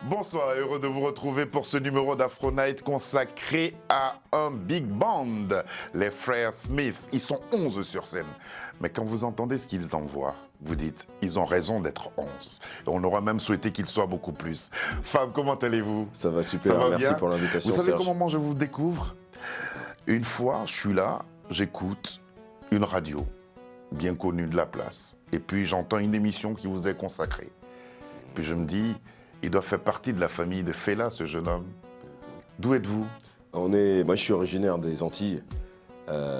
Bonsoir, heureux de vous retrouver pour ce numéro d'Afro Night consacré à un big band, les frères Smith. Ils sont 11 sur scène. Mais quand vous entendez ce qu'ils envoient, vous dites, ils ont raison d'être 11. Et on aurait même souhaité qu'ils soient beaucoup plus. Fab, comment allez-vous? Ça va super, Ça va merci bien pour l'invitation. Vous savez Serge. comment moi je vous découvre? Une fois, je suis là, j'écoute une radio bien connue de la place. Et puis j'entends une émission qui vous est consacrée. Puis je me dis, il doit faire partie de la famille de Fela, ce jeune homme. D'où êtes-vous? Moi, je suis originaire des Antilles,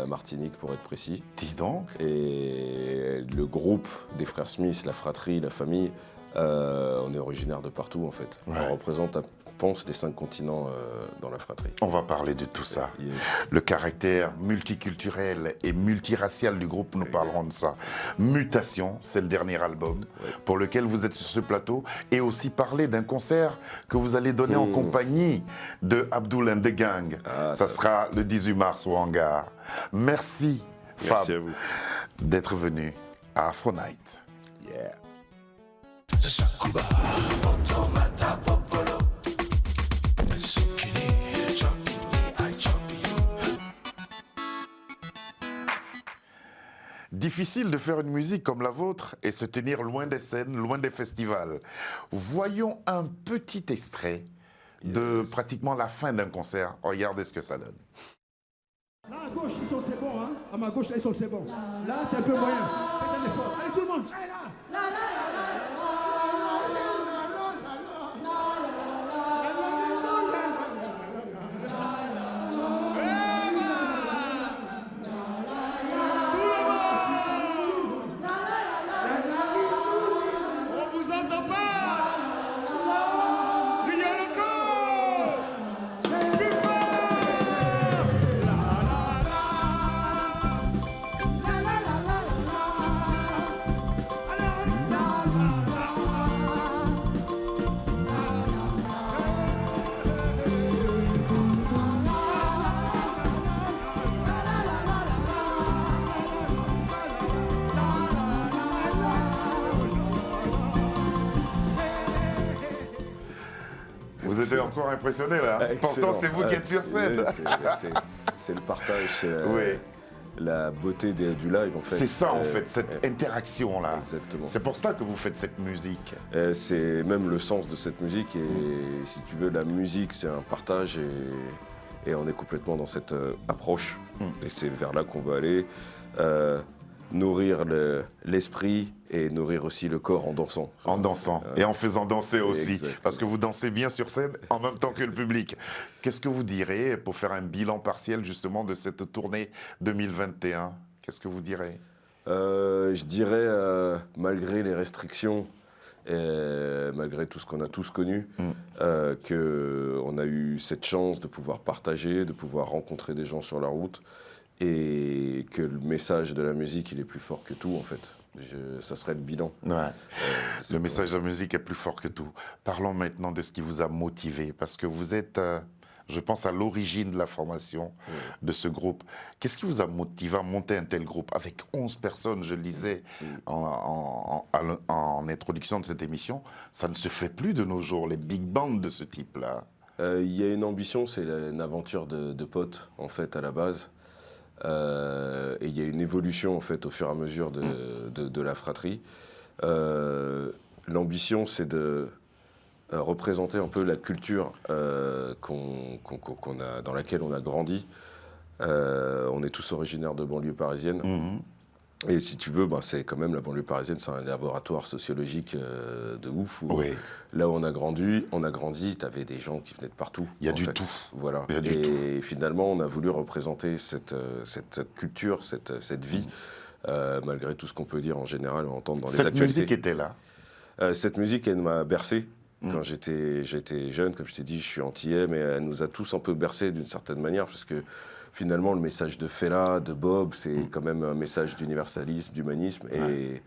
Martinique pour être précis. Dis donc. Et le groupe des frères Smith, la fratrie, la famille, on est originaire de partout en fait. Ouais. On représente, je pense, les 5 continents dans la fratrie. On va parler de tout ça. Yes. Le caractère multiculturel et multiracial du groupe, nous parlerons de ça. Mutation, c'est le dernier album pour lequel vous êtes sur ce plateau. Et aussi parler d'un concert que vous allez donner en compagnie de Abdoul and the Gang. Ça sera le 18 mars au Hangar. Merci, Merci à Fab, vous. d'être venu à Afro Night. Yeah. Difficile de faire une musique comme la vôtre et se tenir loin des scènes, loin des festivals. Voyons un petit extrait de pratiquement la fin d'un concert. Regardez ce que ça donne. Là, à gauche, ils sont très bons, hein. À ma gauche, là, ils sont très bons. Là, c'est un peu moyen. Faites un effort. Allez, tout le monde. Allez, là. On vous entend pas. Il y a le corps. Plus Vous êtes encore impressionné là. Pourtant, c'est vous qui êtes sur scène. C'est le partage, c'est Oui. la beauté du live en fait. C'est ça en fait, cette interaction-là. Exactement. C'est pour ça que vous faites cette musique. C'est même le sens de cette musique et si tu veux, la musique c'est un partage et on est complètement dans cette approche et c'est vers là qu'on veut aller. Nourrir l'esprit et nourrir aussi le corps en dansant. En dansant et en faisant danser aussi. Exactement. Parce que vous dansez bien sur scène en même temps que le public. Qu'est-ce que vous direz pour faire un bilan partiel justement de cette tournée 2021? Qu'est-ce que vous direz? Je dirais, malgré les restrictions, et malgré tout ce qu'on a tous connu, qu'on a eu cette chance de pouvoir partager, de pouvoir rencontrer des gens sur la route, et que le message de la musique, il est plus fort que tout, en fait. Ça serait le bilan. Ouais. Le message de la musique est plus fort que tout. Parlons maintenant de ce qui vous a motivé, parce que vous êtes, je pense, à l'origine de la formation de ce groupe. Qu'est-ce qui vous a motivé à monter un tel groupe avec 11 personnes, je le disais en introduction de cette émission? Ça ne se fait plus de nos jours, les big bands de ce type-là. Il y a une ambition, c'est une aventure de potes, en fait, à la base. Et il y a une évolution en fait au fur et à mesure de la fratrie. L'ambition c'est de représenter un peu la culture qu'on a, dans laquelle on a grandi. On est tous originaires de banlieue parisienne. Et si tu veux, c'est quand même la banlieue parisienne, c'est un laboratoire sociologique de ouf. Où, là où on a grandi, tu avais des gens qui venaient de partout. Il y a du tout. Voilà. Il y a du Et finalement, on a voulu représenter cette culture, cette vie, malgré tout ce qu'on peut dire en général, entendre dans les actualités. Cette musique était là. Cette musique, elle m'a bercé. Quand j'étais jeune, comme je t'ai dit, je suis antillais, mais elle nous a tous un peu bercés d'une certaine manière, parce que finalement, le message de Fela, de Bob, c'est quand même un message d'universalisme, d'humanisme. Et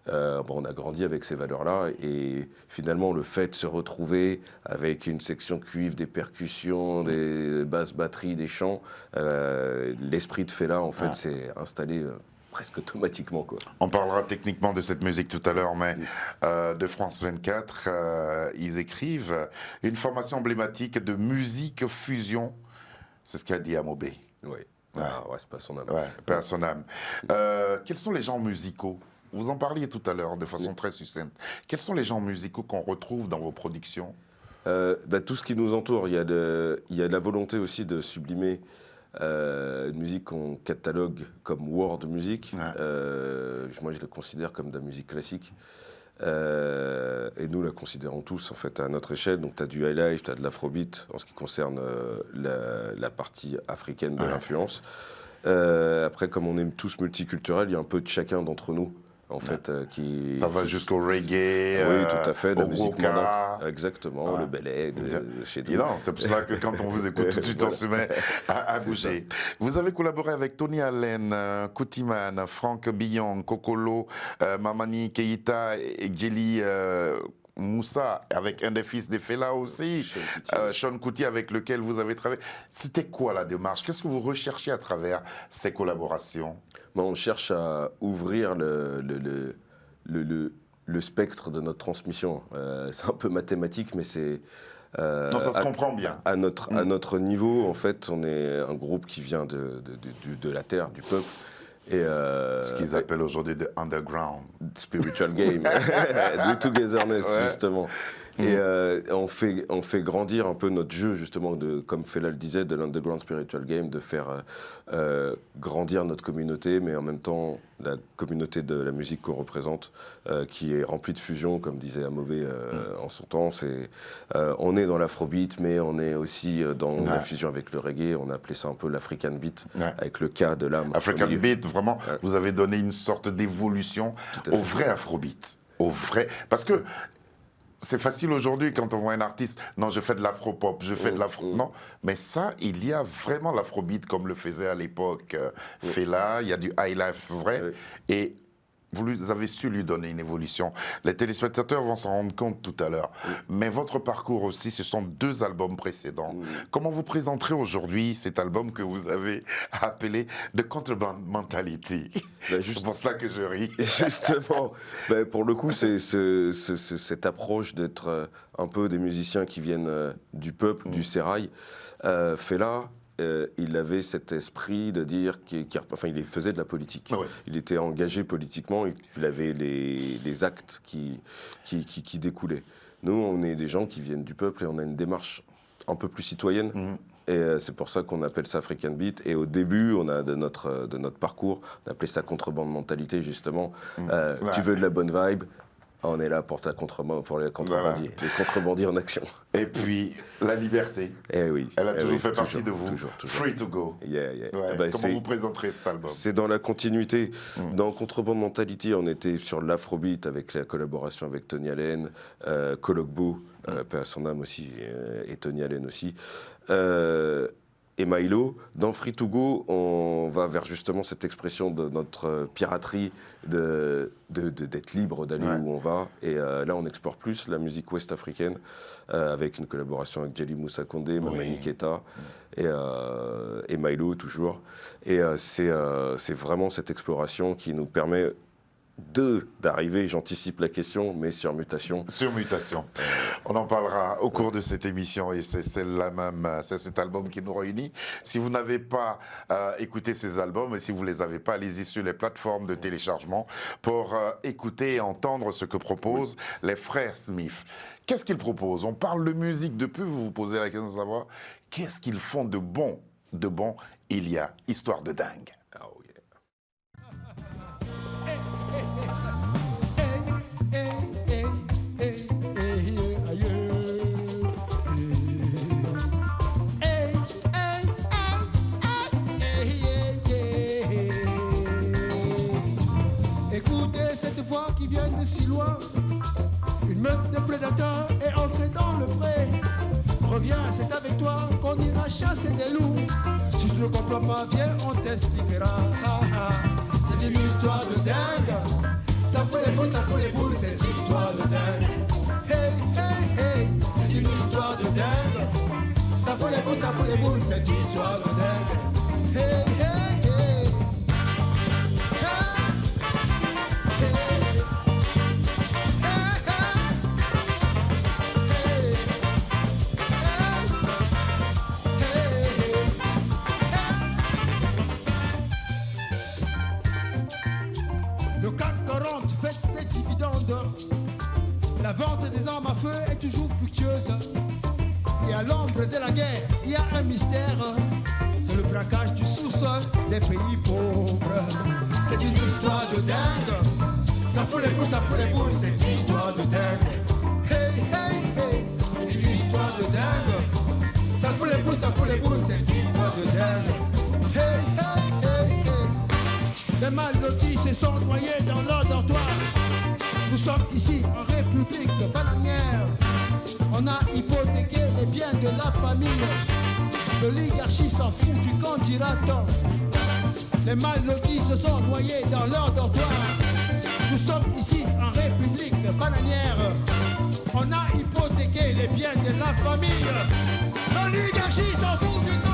on a grandi avec ces valeurs-là. Et finalement, le fait de se retrouver avec une section cuivre, des percussions, des basses batteries, des chants, l'esprit de Fela, en fait, s'est installé presque automatiquement, quoi. On parlera techniquement de cette musique tout à l'heure, mais de France 24, ils écrivent une formation emblématique de musique fusion. C'est ce qu'a dit Amobé. Oui. Ah, ouais, c'est pas son âme. Ouais, paix à son âme. Quels sont les genres musicaux? Vous en parliez tout à l'heure de façon très succincte. Quels sont les genres musicaux qu'on retrouve dans vos productions? Tout ce qui nous entoure. Il y a de la volonté aussi de sublimer une musique qu'on catalogue comme world music. Ouais. Moi, je la considère comme de la musique classique. Et nous la considérons tous en fait à notre échelle. Donc tu as du highlife, tu as de l'afrobeat en ce qui concerne la partie africaine de l'influence. Après, comme on est tous multiculturels, il y a un peu de chacun d'entre nous en fait qui... Ça va jusqu'au reggae, oui, tout à fait, la au musique grouka. mandingue, exactement, le belay, chez nous. Non, c'est pour ça que quand on vous écoute, tout de suite on se met à bouger. Vous avez collaboré avec Tony Allen, Koutiman, Franck Billon, Kokolo, Mamani Keïta et Djeli Moussa, avec un des fils des Fela aussi, Sean Kuti, avec lequel vous avez travaillé. C'était quoi la démarche? Qu'est-ce que vous recherchez à travers ces collaborations? On cherche à ouvrir le spectre de notre transmission. C'est un peu mathématique, mais c'est... non, ça se comprend bien. À notre niveau, en fait, on est un groupe qui vient de la terre, du peuple. Et ce qu'ils appellent aujourd'hui the underground. Spiritual game, the togetherness, justement. Et on fait grandir un peu notre jeu, justement, comme Fela le disait, de l'underground spiritual game, de faire grandir notre communauté, mais en même temps, la communauté de la musique qu'on représente, qui est remplie de fusion, comme disait Amobé en son temps. On est dans l'afrobeat, mais on est aussi dans la fusion avec le reggae. On a appelé ça un peu l'African beat, avec le K de l'âme. African beat, vraiment, vous avez donné une sorte d'évolution au vrai afrobeat. Au vrai... Parce que c'est facile aujourd'hui quand on voit un artiste, non, je fais de l'afro-pop, je fais de l'afro... Non, mais ça, il y a vraiment l'afrobeat comme le faisait à l'époque Fela, il y a du high life vrai, et vous avez su lui donner une évolution. Les téléspectateurs vont s'en rendre compte tout à l'heure. Mais votre parcours aussi, ce sont 2 albums précédents. Comment vous présenterez aujourd'hui cet album que vous avez appelé The Contraband Mentality? C'est pour cela que je ris. Justement, pour le coup, c'est cette approche d'être un peu des musiciens qui viennent du peuple, du sérail. Fela, il avait cet esprit de dire il faisait de la politique. Ouais. Il était engagé politiquement, il avait les actes qui découlaient. Nous, on est des gens qui viennent du peuple et on a une démarche un peu plus citoyenne. Et c'est pour ça qu'on appelle ça African Beat. Et au début, de notre parcours, on appelait ça contrebande mentalité, justement. Tu veux de la bonne vibe? On est là pour les contrebandiers, les contrebandiers en action. Et puis, la liberté. Oui. Elle a toujours fait partie de vous. Toujours. Free to go. Comment vous présenterez cet album? C'est dans la continuité. Dans Contrebande Mentality, on était sur l'afrobeat avec la collaboration avec Tony Allen, Kolokbo, paix à son âme aussi, et Tony Allen aussi. Et Milo, dans Free to Go, on va vers justement cette expression de notre piraterie, d'être libre d'aller où on va. Et là, on explore plus la musique ouest-africaine, avec une collaboration avec Djeli Moussa Kondé, Mamani Keïta et Milo, toujours. Et c'est vraiment cette exploration qui nous permet d'arriver, j'anticipe la question, mais sur mutation. Sur mutation. On en parlera au cours de cette émission et c'est cet album qui nous réunit. Si vous n'avez pas écouté ces albums et si vous ne les avez pas, allez-y sur les plateformes de téléchargement pour écouter et entendre ce que proposent les frères Smith. Qu'est-ce qu'ils proposent? On parle de musique depuis, vous vous posez la question de savoir qu'est-ce qu'ils font de bon? De bon, il y a Histoire de dingue. De si loin, une meute de prédateurs est entrée dans le pré. Reviens, c'est avec toi qu'on ira chasser des loups. Si tu ne comprends pas, viens, on t'expliquera. C'est une histoire de dingue. Ça fout les boules, cette histoire de dingue. Hey, hey, hey, c'est une histoire de dingue. Ça fout les boules, cette histoire de dingue. Hey, hey, hey. Hey. de la guerre, il y a un mystère. C'est le braquage du sous-sol des pays pauvres. C'est une histoire de dingue. Ça fout les boules, c'est une histoire de dingue. Hey, hey, hey, c'est une histoire de dingue. Ça fout les boules, c'est une histoire de dingue. Hey, hey, hey, hey. Les mal lotis se sont noyés dans leur dortoir. Nous sommes ici en République bananière. On a hypothéqué les biens de la famille. L'oligarchie s'en fout du candidat. Les mal lotis se sont noyés dans leur dortoir. Nous sommes ici en République bananière. On a hypothéqué les biens de la famille. L'oligarchie s'en fout du candidat.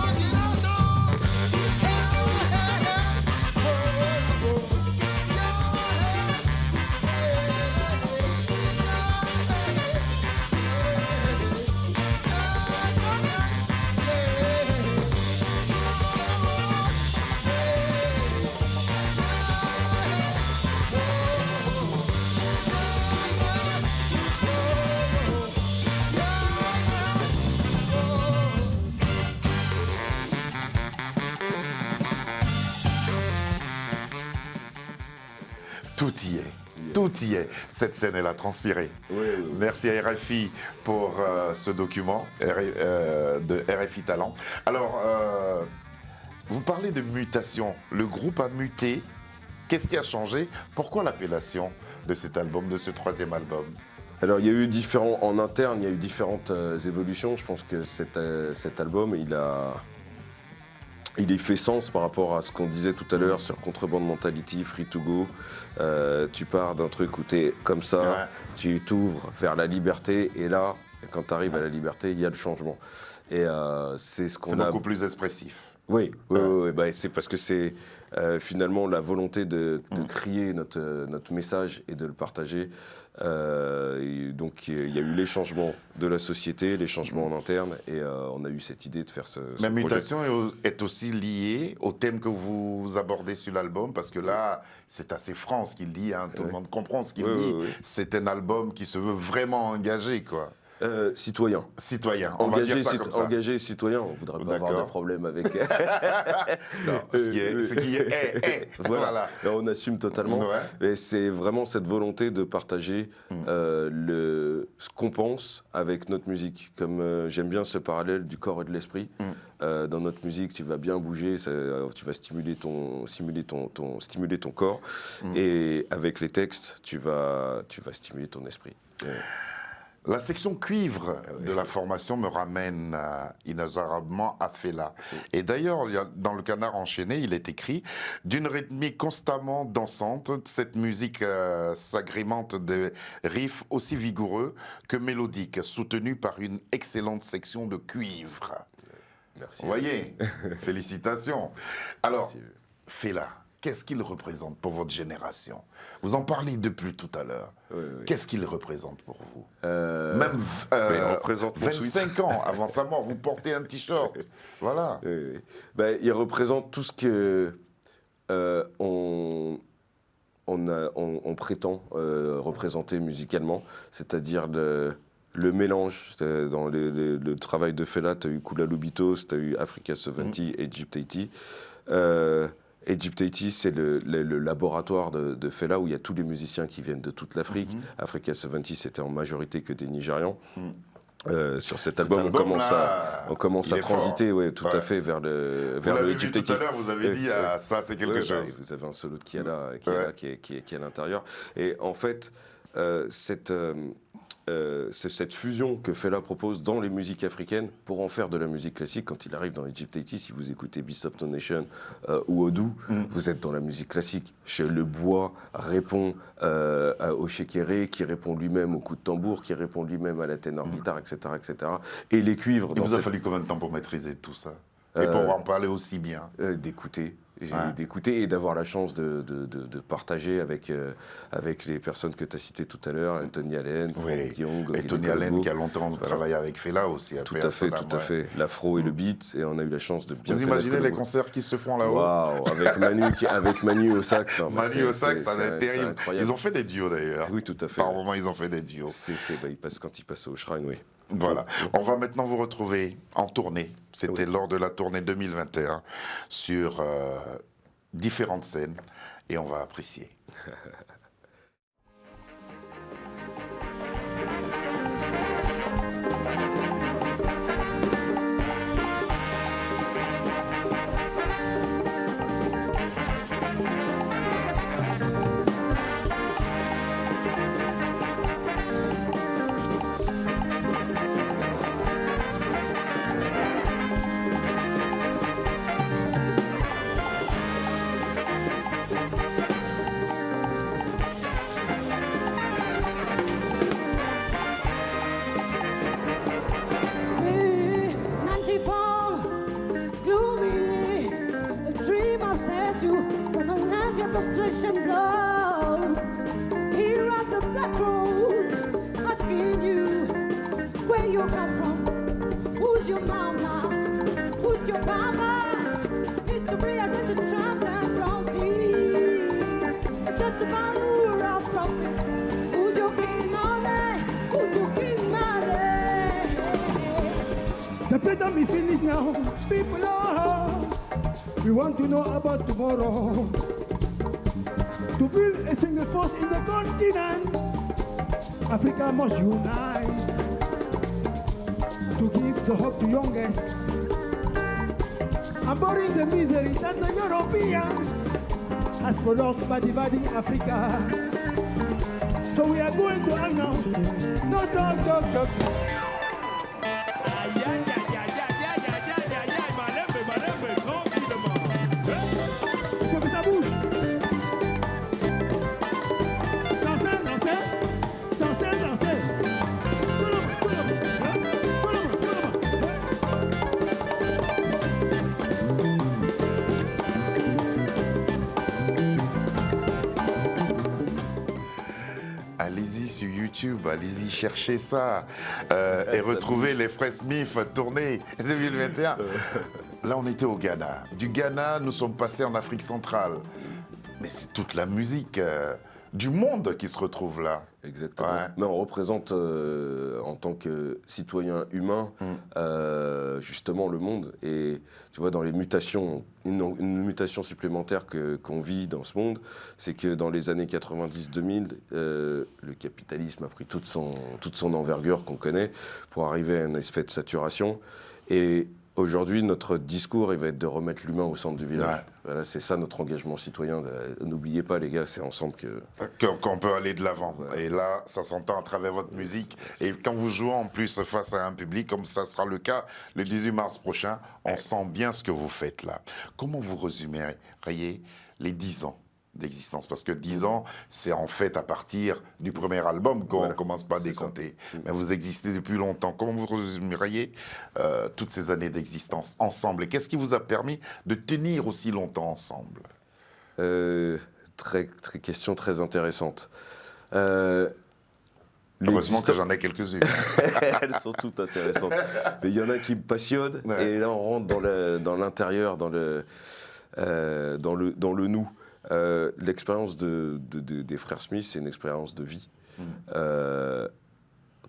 Tout y est. Tout y est. Cette scène, elle a transpiré. Oui. Merci à RFI pour ce document de RFI Talent. Alors, vous parlez de mutation. Le groupe a muté. Qu'est-ce qui a changé? Pourquoi l'appellation de cet album, de ce troisième album? Alors il y a eu en interne, il y a eu différentes évolutions. Je pense que cet album, il fait sens par rapport à ce qu'on disait tout à l'heure sur Contreband Mentality, Free to Go. Tu pars d'un truc où tu es comme ça, ouais. Tu t'ouvres vers la liberté, et là, quand tu arrives à la liberté, il y a le changement. Et c'est ce qu'on a... C'est beaucoup plus expressif. Oui, bah, c'est parce que c'est finalement la volonté de crier notre message et de le partager. Donc il y a eu les changements de la société, les changements en interne, et on a eu cette idée de faire ce Mais projet. mutation est aussi liée au thème que vous abordez sur l'album, parce que là, c'est assez franc ce qu'il dit, hein, tout le monde comprend ce qu'il dit. Oui. C'est un album qui se veut vraiment engagé, quoi. Citoyen. Citoyen, on va dire ça comme ça. Engagé, citoyen, on ne voudrait pas avoir de problème avec... Non, ce qui est. Voilà. Là, on assume totalement. Ouais. Et c'est vraiment cette volonté de partager ce qu'on pense avec notre musique. Comme j'aime bien ce parallèle du corps et de l'esprit. Dans notre musique, tu vas bien bouger, tu vas stimuler ton corps. Et avec les textes, tu vas stimuler ton esprit. La section cuivre de la formation me ramène inexorablement à Fela. Et d'ailleurs, dans le Canard enchaîné, il est écrit « D'une rythmique constamment dansante, cette musique s'agrémente de riffs aussi vigoureux que mélodiques, soutenus par une excellente section de cuivre. » Merci. Vous voyez, félicitations. Alors, Fela, qu'est-ce qu'il représente pour votre génération? Vous en parlez depuis tout à l'heure. Oui. Qu'est-ce qu'il représente pour vous? Même 25 ans avant sa mort, vous portez un t-shirt. Voilà. Ben, il représente tout ce que on prétend représenter musicalement, c'est-à-dire le mélange. Dans le travail de Fela, tu as eu Kula Lubitos, tu as eu Africa 70, Egypt 80. Egypt 80, c'est le laboratoire de Fela où il y a tous les musiciens qui viennent de toute l'Afrique. Africa 70, c'était en majorité que des Nigérians. Sur cet album, on commence à transiter tout à fait vers le Egypt 80. Tout à l'heure, vous avez dit ça, c'est quelque chose. Vous avez un solo de Kiala qui est à l'intérieur. Et en fait, c'est cette fusion que Fela propose dans les musiques africaines pour en faire de la musique classique. Quand il arrive dans Egypt 80, si vous écoutez Beast of No Nation ou Odou, vous êtes dans la musique classique. Le bois répond au shekere, qui répond lui-même au coup de tambour, qui répond lui-même à la ténor guitare, etc., etc. Et les cuivres... Il vous a fallu combien de temps pour maîtriser tout ça? Et pour en parler aussi bien? D'écouter et d'avoir la chance de partager avec les personnes que tu as citées tout à l'heure, Tony Allen, Frank Young. Et Tony Allen qui a longtemps travaillé avec Fela aussi. Tout à fait. L'afro et le beat, et on a eu la chance de bien... Vous imaginez les concerts qui se font là-haut? Waouh, avec Manu au sax. Manu au sax, ça va être terrible. Ils ont fait des duos d'ailleurs. Oui, tout à fait. Par moments, ils ont fait des duos. Quand ils passent au Shrine, oui. Voilà. On va maintenant vous retrouver en tournée. C'était lors de la tournée 2021 sur différentes scènes et on va apprécier. Flesh and blood. Here at the Black Rose, asking you where you come from, who's your mama, who's your papa. History has mentioned trumps and frontiers. It's just about who are profit. Who's your king money? Who's your king money? The playtime is finished now. People are. We want to know about tomorrow. To build a single force in the continent, Africa must unite. To give the hope to youngest, and bury the misery that the Europeans has produced by dividing Africa. So we are going to act now. No talk. Il faut que ça bouge. Allez-y sur YouTube, allez-y chercher ça et retrouver les Frères Smith tournée 2021. Là, on était au Ghana. Du Ghana, nous sommes passés en Afrique centrale. Mais c'est toute la musique du monde qui se retrouve là. Exactement. Ouais. Mais on représente, en tant que citoyen humain, justement le monde. Et tu vois, dans les mutations, une mutation supplémentaire qu'on vit dans ce monde, c'est que dans les années 90-2000, le capitalisme a pris toute son envergure qu'on connaît pour arriver à un effet de saturation. Et aujourd'hui, notre discours, il va être de remettre l'humain au centre du village. Ouais. Voilà, c'est ça notre engagement citoyen. N'oubliez pas, les gars, c'est ensemble qu'on peut aller de l'avant. Ouais. Et là, ça s'entend à travers votre musique. Et quand vous jouez en plus face à un public, comme ça sera le cas le 18 mars prochain, on sent bien ce que vous faites là. Comment vous résumeriez les 10 ans d'existence? Parce que 10 ans, c'est en fait à partir du premier album qu'on commence pas à décompter. Mais vous existez depuis longtemps. Comment vous résumeriez toutes ces années d'existence ensemble? Et qu'est-ce qui vous a permis de tenir aussi longtemps ensemble? Question très intéressante. Heureusement que j'en ai quelques-unes. Elles sont toutes intéressantes. Mais il y en a qui me passionnent. Ouais. Et là, on rentre dans l'intérieur, dans le nous. L'expérience des Frères Smith, c'est une expérience de vie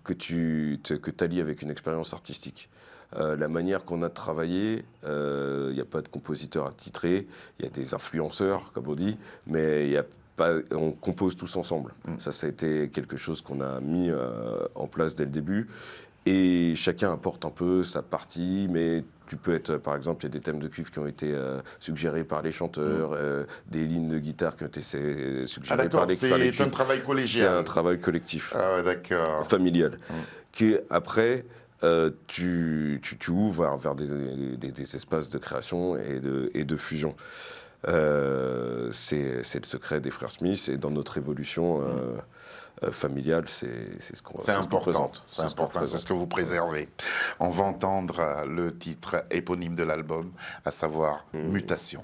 que tu allies avec une expérience artistique. La manière qu'on a de travailler, il n'y a pas de compositeur attitré, il y a des influenceurs, comme on dit, mais on compose tous ensemble. Ça a été quelque chose qu'on a mis en place dès le début. Et chacun apporte un peu sa partie, mais tu peux être, par exemple, il y a des thèmes de cuivre qui ont été suggérés par les chanteurs, des lignes de guitare qui ont été suggérées par les cuivres. C'est un travail collégial. C'est un travail collectif, d'accord. Familial. Qui, après, tu ouvres vers des espaces de création et de fusion. C'est le secret des Frères Smith, et dans notre évolution familiale, c'est ce qu'on C'est important, c'est ce que vous préservez. On va entendre le titre éponyme de l'album, à savoir Mutation.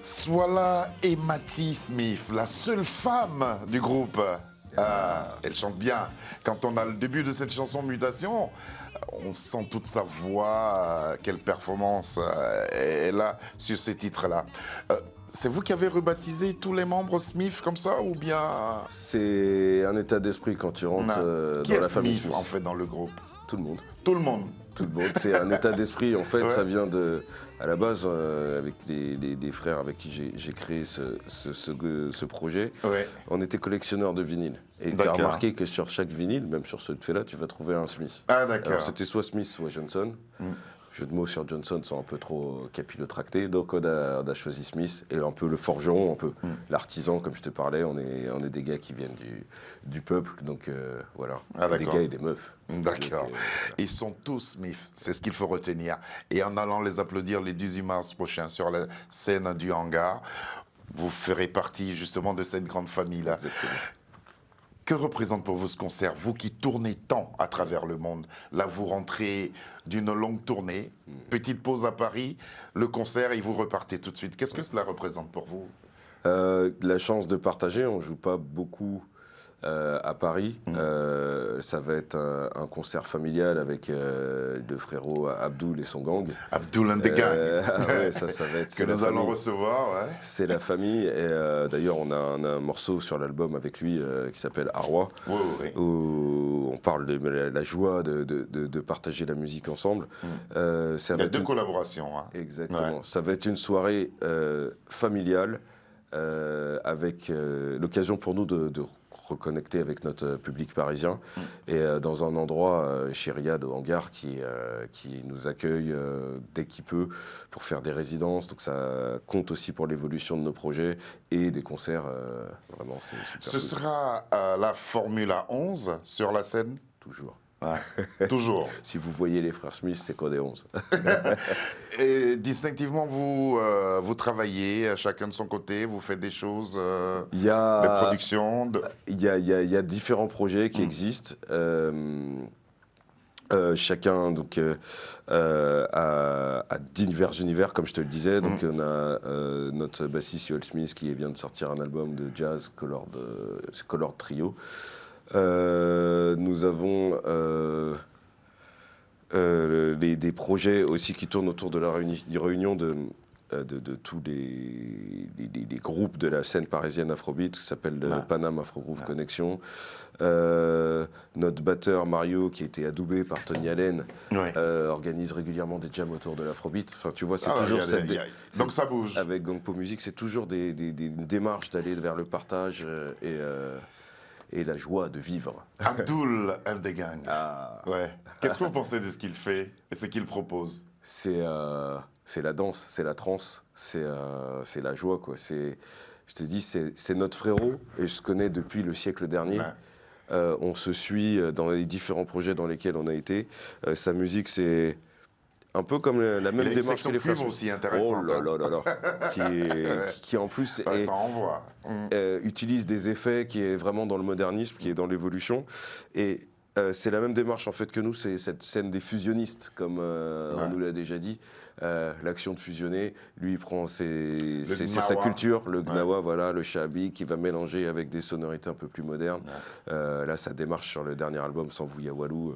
Swala et Matty Smith, la seule femme du groupe. Ah, elle chante bien. Quand on a le début de cette chanson Mutation, on sent toute sa voix, quelle performance elle a sur ces titres-là. C'est vous qui avez rebaptisé tous les membres Smith comme ça ou bien... C'est un état d'esprit quand tu rentres Qui dans est la famille Smith Smith. en fait dans le groupe? Tout le monde. Tout le monde. Tout le monde. C'est un état d'esprit. En fait, Ouais. ça vient de... À la base, avec les frères avec qui j'ai créé ce projet, Ouais. on était collectionneurs de vinyles. Et tu as D'accord. remarqué que sur chaque vinyle, même sur ceux de Fela, tu vas trouver un Smith. Ah d'accord. Alors c'était soit Smith, soit Johnson. Jeux de mots sur Johnson sont un peu trop capillotractés, donc on a choisi Smith et un peu le forgeron, un peu l'artisan, comme je te parlais. On est des gars qui viennent du peuple, donc voilà. Ah, des d'accord. gars et des meufs. D'accord. Donc, Ils sont tous Smith, c'est ce qu'il faut retenir. Et en allant les applaudir le 18 mars prochain sur la scène du hangar, vous ferez partie justement de cette grande famille-là. Exactement. Que représente pour vous ce concert, vous qui tournez tant à travers le monde? Là, vous rentrez d'une longue tournée, petite pause à Paris, le concert et vous repartez tout de suite. Qu'est-ce que cela représente pour vous? La chance de partager, on joue pas beaucoup à Paris. Ça va être un concert familial avec le frérot Abdoul et son gang. Abdoul and the Gang, Ouais, ça va être... que c'est la nous allons famille. recevoir. Ouais. C'est la famille. Et d'ailleurs, on a un morceau sur l'album avec lui qui s'appelle Arwa, Oui, oui. où on parle de la joie de partager la musique ensemble. Ça Il y va a être deux une- collaborations. Hein. Exactement. Ouais. Ça va être une soirée familiale avec l'occasion pour nous de reconnecter avec notre public parisien et dans un endroit chez Riyad au hangar qui nous accueille dès qu'il peut pour faire des résidences. Donc ça compte aussi pour l'évolution de nos projets et des concerts. Vraiment, c'est super. Ce cool. sera la Formula 11 sur la scène. Toujours. Ouais. Toujours. Si vous voyez les frères Smith, c'est quoi des 11? Et distinctivement, vous travaillez chacun de son côté, vous faites des choses, Il y a... des productions. Il y a différents projets qui existent. Chacun donc, a divers univers, comme je te le disais. Donc, on a notre bassiste Yoel Smith qui vient de sortir un album de jazz Colored Trio. Nous avons des projets aussi qui tournent autour de la réunion de tous les groupes de la scène parisienne Afrobeat, qui s'appelle le Paname Afro Groove Connection. Notre batteur Mario, qui a été adoubé par Tony Allen, Ouais. organise régulièrement des jams autour de l'Afrobeat. Enfin, tu vois, c'est Ah, toujours il y a cette... des- Donc ça bouge. Avec Gangpo Music, c'est toujours des démarches d'aller vers le partage et la joie de vivre. Abdoul and the Gang. Ah. Ouais. Qu'est-ce que vous pensez de ce qu'il fait et ce qu'il propose? C'est la danse, c'est la trance, c'est la joie, quoi. Je te dis, c'est notre frérot, et je le connais depuis le siècle dernier. Ouais. On se suit dans les différents projets dans lesquels on a été. Sa musique, c'est un peu comme la même Il a une démarche section que les frères cuivre Smith. aussi intéressante, Oh là là là là. Qui en plus Ouais, ça envoie. utilise des effets, qui est vraiment dans le modernisme, qui est dans l'évolution. Et c'est la même démarche en fait que nous, c'est cette scène des fusionnistes, comme on nous l'a déjà dit. L'action de fusionner, lui il prend c'est sa gnawa. culture, le gnawa, voilà, le shabi, qui va mélanger avec des sonorités un peu plus modernes. Là, sa démarche sur le dernier album, Sans Vouya Walou,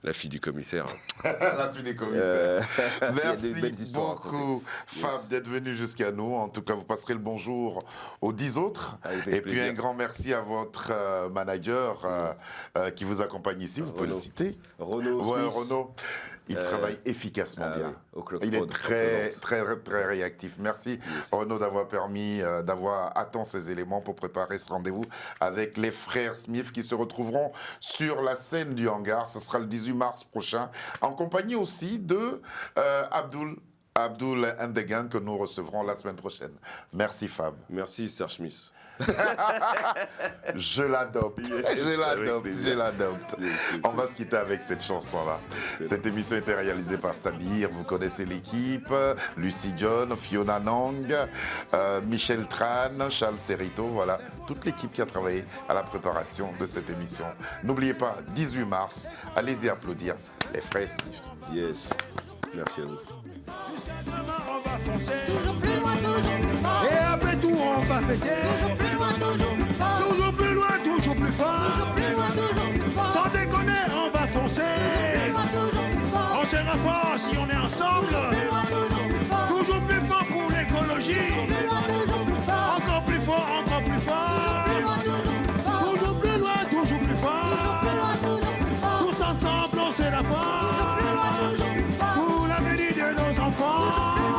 la fille du commissaire. La fille des commissaires. Il y a des Merci belles histoires à raconter. beaucoup, Fab, d'être venu jusqu'à nous. En tout cas, vous passerez le bonjour aux 10 autres. Avec Et puis plaisir. un grand merci à votre manager qui vous accompagne ici. Vous pouvez le Renaud. citer. Renaud Ouais, Smith. Renaud. Il travaille efficacement bien. oui, au Club Il est Prod, très, Prod. très, très réactif. Merci, Renaud, d'avoir permis d'avoir à temps ces éléments pour préparer ce rendez-vous avec les frères Smith qui se retrouveront sur la scène du hangar. Ce sera le 18 mars prochain, en compagnie aussi de Abdoul and the Gang que nous recevrons la semaine prochaine. Merci, Fab. Merci Serge Smith. Je l'adopte. Je l'adopte. plaisir. Je l'adopte. On va se quitter avec cette chanson-là. Cette émission a été réalisée par Sabir. Vous connaissez l'équipe. Lucie John, Fiona Nang, Michel Tran, Charles Serrito. Voilà, toute l'équipe qui a travaillé à la préparation de cette émission. N'oubliez pas, 18 mars, allez-y applaudir les frères Smith. Yes. Merci à vous. Toujours plus loin, toujours plus fort. fêter. Toujours plus loin, toujours plus fort. Toujours plus loin, toujours plus fort. Toujours plus loin, toujours plus fort. Sans déconner, on va foncer. Plus loin, toujours plus fort. On sera fort si on est ensemble. Plus loin, toujours plus fort. Toujours plus fort pour l'écologie. Plus loin, toujours plus fort. Encore plus fort, encore plus fort. Plus loin, toujours plus fort. Toujours plus loin, toujours plus fort. Plus loin, toujours plus fort. Tous ensemble, on sera fort. Plus loin, toujours plus fort. Pour l'avenir de nos enfants.